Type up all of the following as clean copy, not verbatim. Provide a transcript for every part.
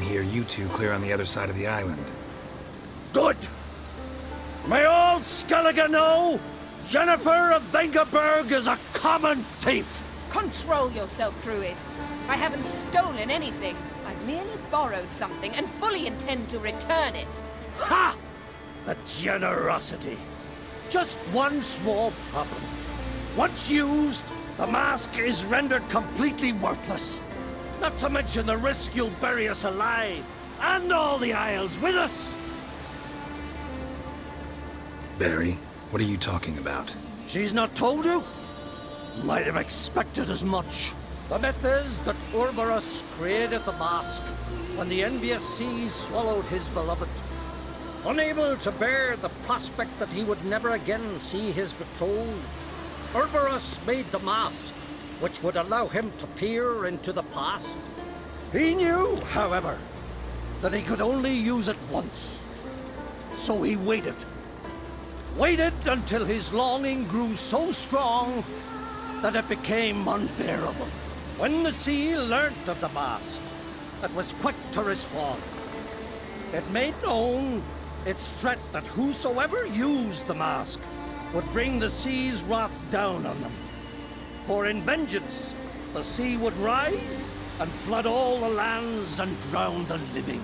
hear you two clear on the other side of the island. Good! May all Skellige know, Yennefer of Vengerberg is a common thief! Control yourself, Druid. I haven't stolen anything. I've merely borrowed something and fully intend to return it. Ha! The generosity. Just one small problem. Once used, the mask is rendered completely worthless. Not to mention the risk you'll bury us alive, and all the Isles with us! Barry, what are you talking about? She's not told you? Might have expected as much. The myth is that Urborus created the mask when the envious seas swallowed his beloved. Unable to bear the prospect that he would never again see his betrothed, Urborus made the mask, which would allow him to peer into the past. He knew, however, that he could only use it once. So he waited. Waited until his longing grew so strong that it became unbearable. When the sea learnt of the mask, it was quick to respond. It made known its threat that whosoever used the mask would bring the sea's wrath down on them. For in vengeance, the sea would rise and flood all the lands and drown the living.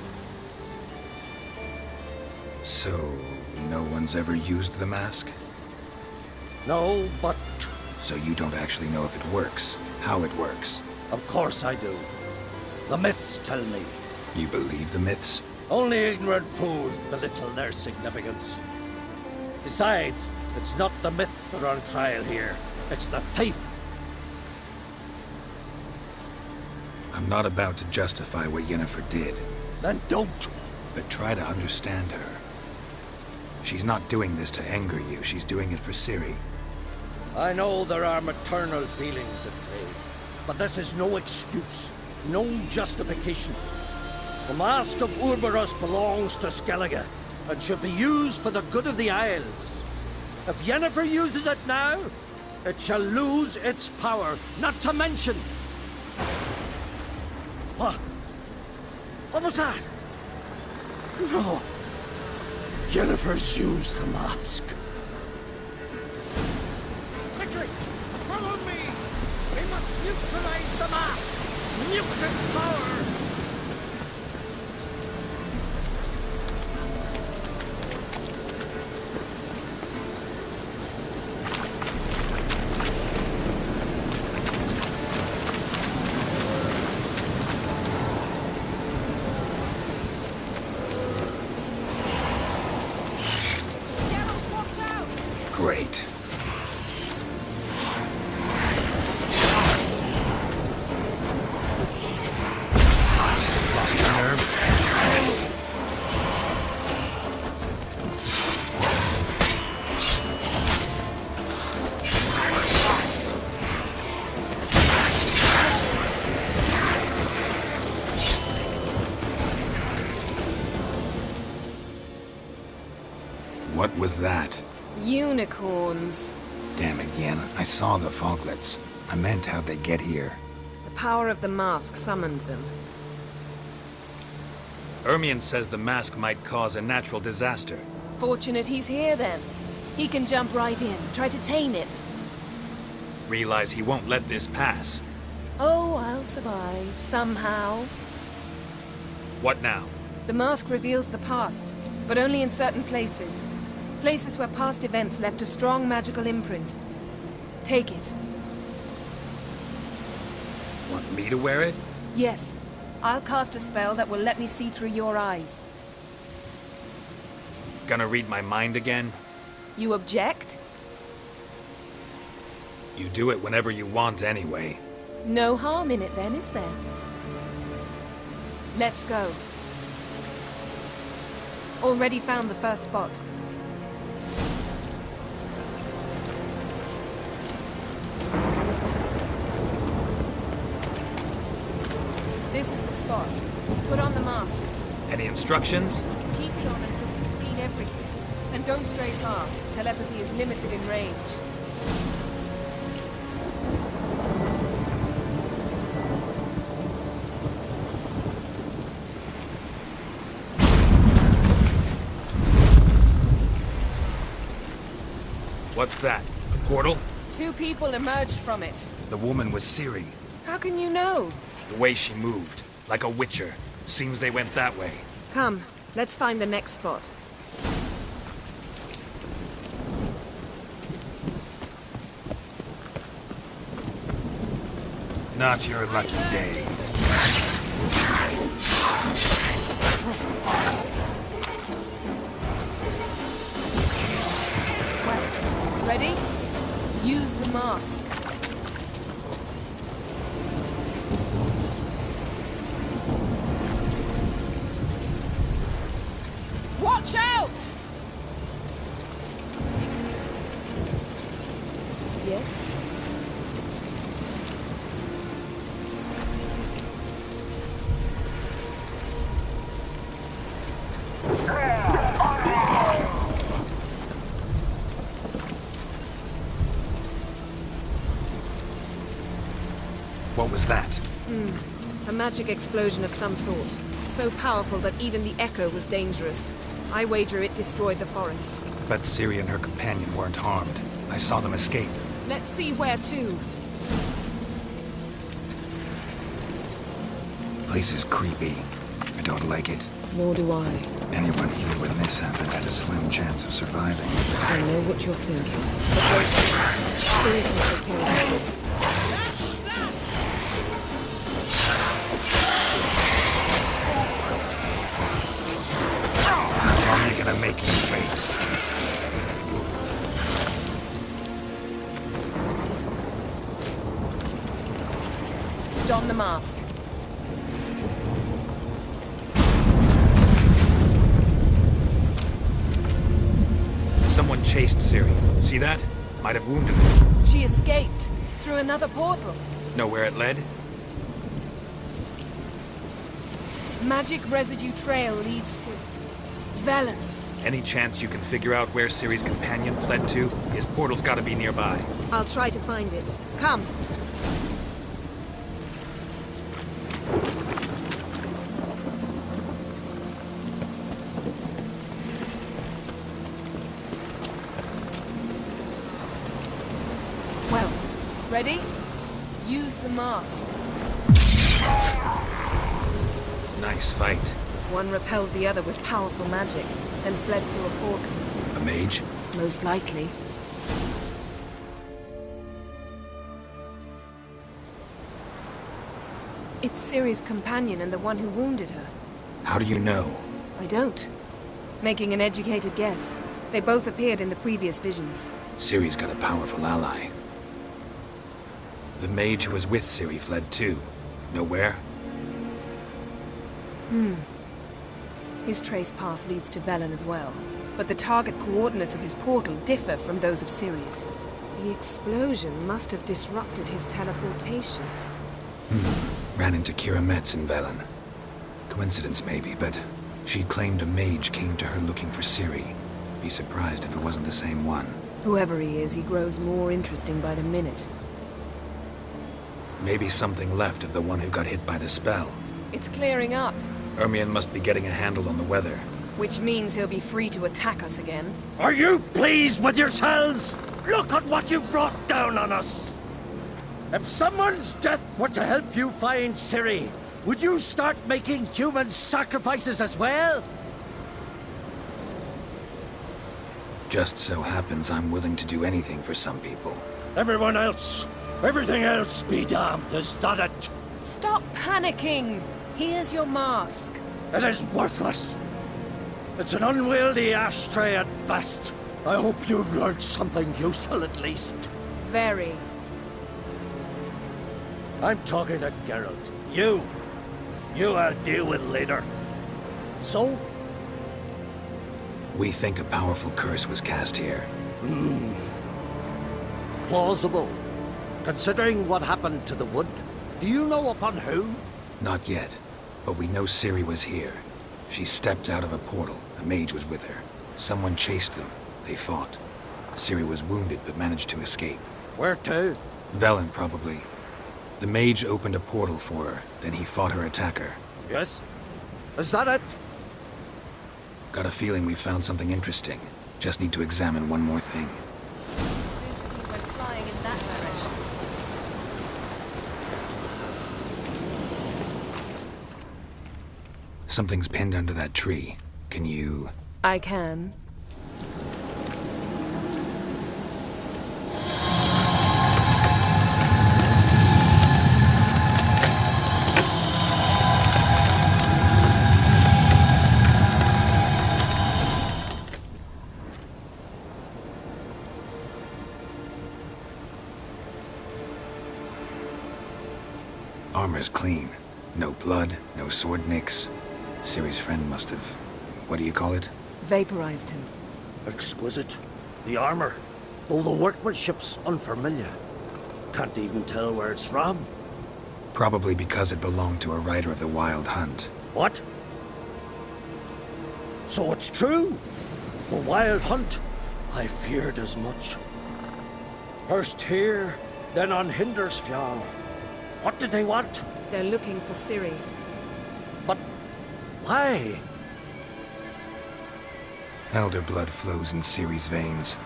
So, no one's ever used the mask? No, but... So you don't actually know if it works, how it works? Of course I do. The myths tell me. You believe the myths? Only ignorant fools belittle their significance. Besides, it's not the myths that are on trial here. It's the thief. I'm not about to justify what Yennefer did. Then don't. But try to understand her. She's not doing this to anger you, she's doing it for Ciri. I know there are maternal feelings at play, but this is no excuse, no justification. The Mask of Urborus belongs to Skellige, and should be used for the good of the Isles. If Yennefer uses it now, it shall lose its power, not to mention... What? What was that? No. Yennefer's used the mask. Quickly! Follow me! We must neutralize the mask! Mute its power! Great. Lost your nerve? What was that? Unicorns. Damn it, Yen. I saw the foglets. I meant how'd they get here. The power of the mask summoned them. Ermion says the mask might cause a natural disaster. Fortunate he's here then. He can jump right in, try to tame it. Realize he won't let this pass. Oh, I'll survive, somehow. What now? The mask reveals the past, but only in certain places. Places where past events left a strong magical imprint. Take it. Want me to wear it? Yes. I'll cast a spell that will let me see through your eyes. Gonna read my mind again? You object? You do it whenever you want anyway. No harm in it then, is there? Let's go. Already found the first spot. This is the spot. Put on the mask. Any instructions? Keep it on until we've seen everything. And don't stray far. Telepathy is limited in range. What's that? A portal? 2 people emerged from it. The woman was Ciri. How can you know? The way she moved. Like a witcher. Seems they went that way. Come, let's find the next spot. Not your lucky day. Well, ready? Use the mask. Watch out! Yes? What was that? A magic explosion of some sort. So powerful that even the echo was dangerous. I wager it destroyed the forest. But Ciri and her companion weren't harmed. I saw them escape. Let's see where to. Place is creepy. I don't like it. Nor do I. Anyone here when this happened had a slim chance of surviving. I know what you're thinking. But wait. Ciri can take care of herself. How long are you gonna make me wait? Don the mask. Someone chased Ciri. See that? Might have wounded her. She escaped through another portal. Know where it led? Magic residue trail leads to Velen. Any chance you can figure out where Ciri's companion fled to? His portal's gotta be nearby. I'll try to find it. Come. Well, ready? Use the mask. Nice fight. One repelled the other with powerful magic, then fled through a portal. A mage? Most likely. It's Ciri's companion and the one who wounded her. How do you know? I don't. Making an educated guess. They both appeared in the previous visions. Ciri's got a powerful ally. The mage who was with Ciri fled too. Know where? His trace path leads to Velen as well. But the target coordinates of his portal differ from those of Ciri's. The explosion must have disrupted his teleportation. Ran into Kira Metz in Velen. Coincidence maybe, but she claimed a mage came to her looking for Ciri. Be surprised if it wasn't the same one. Whoever he is, he grows more interesting by the minute. Maybe something left of the one who got hit by the spell. It's clearing up, Ermion must be getting a handle on the weather. which means he'll be free to attack us again. Are you pleased with yourselves? Look at what you've brought down on us! If someone's death were to help you find Ciri, would you start making human sacrifices as well? Just so happens I'm willing to do anything for some people. Everyone else, everything else be damned, is that it? Stop panicking! Here's your mask. It is worthless. It's an unwieldy ashtray at best. I hope you've learned something useful at least. Very. I'm talking to Geralt. You I'll deal with later. So, We think a powerful curse was cast here. plausible. Considering what happened to the wood, do you know upon whom? Not yet, but we know Ciri was here. She stepped out of a portal. A mage was with her. Someone chased them. They fought. Ciri was wounded but managed to escape. Where to? Velen, probably. The mage opened a portal for her, then he fought her attacker. Yes? Is that it? Got a feeling we found something interesting. Just need to examine one more thing. Something's pinned under that tree. Can you... I can. Armor's clean. No blood, no sword nicks. Ciri's friend must have... what do you call it? Vaporized him. Exquisite. The armor, though the workmanship's unfamiliar. Can't even tell where it's from. Probably because it belonged to a rider of the Wild Hunt. What? So it's true? The Wild Hunt? I feared as much. First here, then on Hindersfjall. What did they want? They're looking for Ciri. But why? Elder blood flows in Ciri's veins.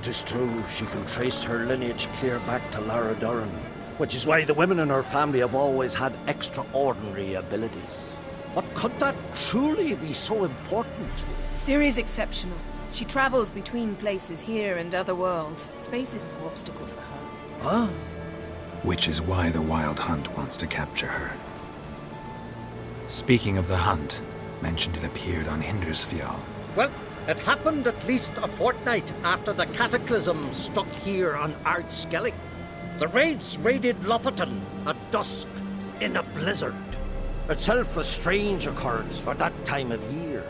Tis true, she can trace her lineage clear back to Lara Duran, which is why the women in her family have always had extraordinary abilities. But could that truly be so important? Ciri's exceptional. She travels between places here and other worlds. Space is no obstacle for her. Huh? Which is why the Wild Hunt wants to capture her. Speaking of the hunt, mentioned it appeared on Hindersfjall. Well, it happened at least a fortnight after the cataclysm struck here on Ardskellig. The raids raided Lofoten at dusk in a blizzard. Itself a strange occurrence for that time of year.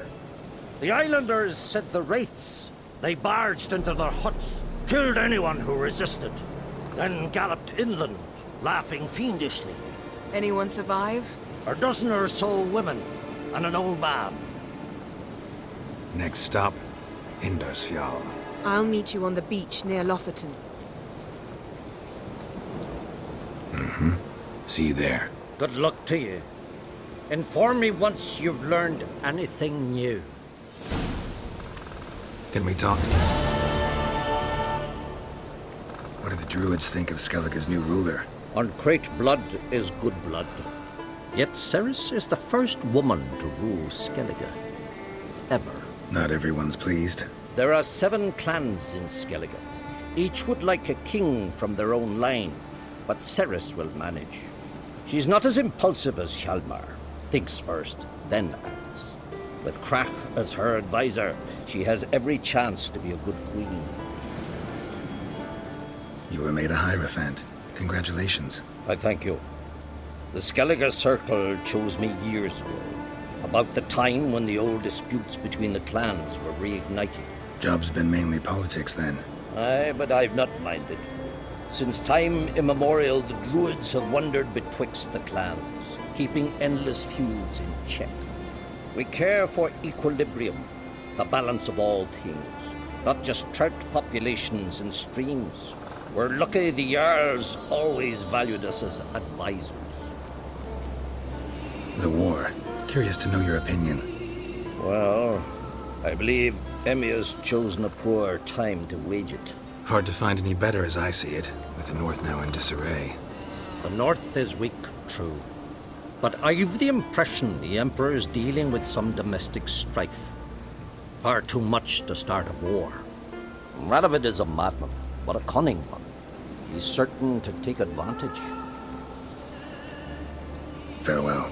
The islanders said the wraiths. They barged into their huts, killed anyone who resisted, then galloped inland, laughing fiendishly. Anyone survive? A dozen or so women and an old man. Next stop, Hindersfjall. I'll meet you on the beach near Lofoten. See you there. Good luck to you. Inform me once you've learned anything new. Can we talk? What do the druids think of Skellige's new ruler? Uncrate blood is good blood. Yet Cerys is the first woman to rule Skellige. Ever. Not everyone's pleased. There are 7 clans in Skellige. Each would like a king from their own line, but Cerys will manage. She's not as impulsive as Hjalmar. Thinks first, then acts. With Krach as her advisor, she has every chance to be a good queen. You were made a Hierophant. Congratulations. I thank you. The Skellige Circle chose me years ago, about the time when the old disputes between the clans were reignited. Job's been mainly politics then. Aye, but I've not minded. Since time immemorial, the druids have wandered betwixt the clans, keeping endless feuds in check. We care for equilibrium, the balance of all things, not just trout populations and streams. We're lucky the Jarls always valued us as advisors. The war. Curious to know your opinion. Well, I believe Emmir's chosen a poor time to wage it. Hard to find any better as I see it, with the North now in disarray. The North is weak, true. But I've the impression the Emperor is dealing with some domestic strife. Far too much to start a war. Radovid is a madman, but a cunning one. He's certain to take advantage. Farewell.